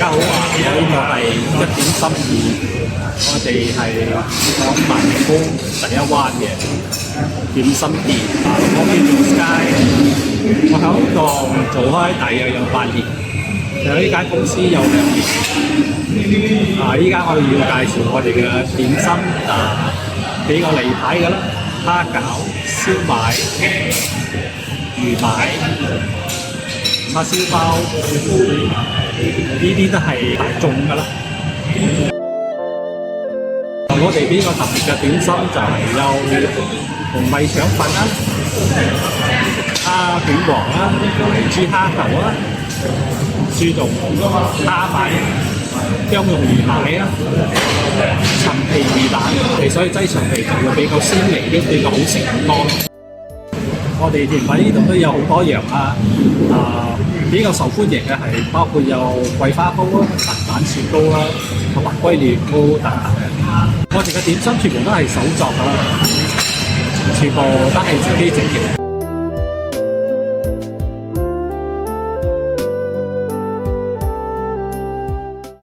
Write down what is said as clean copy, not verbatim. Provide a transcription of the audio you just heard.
家好啊！我呢個係一點心意，我哋係講萬福第一灣嘅點心店啊，我叫做 Sky，我喺度做開大約有8年，有呢間公司有2年。依家我哋要介紹我哋嘅點心幾個例牌嘅啦，蝦餃、燒賣、魚賣、叉燒包，呢啲都係大眾㗎啦。我哋呢個特別嘅點心就係有紅米腸粉啦、蝦卷黃啦、豬蝦球啦、豬肉蝦米、薑蓉魚奶啦、陳皮魚蛋，所以擠上嚟就會比較鮮味啲，比較好食好多。我哋甜品呢度都有好多樣啦，比較受歡迎嘅係包括有桂花糕啦、蛋雪糕啦，同埋龜苓膏等等嘅。我哋嘅點心全部都係手作㗎啦，全部都係自己整嘅。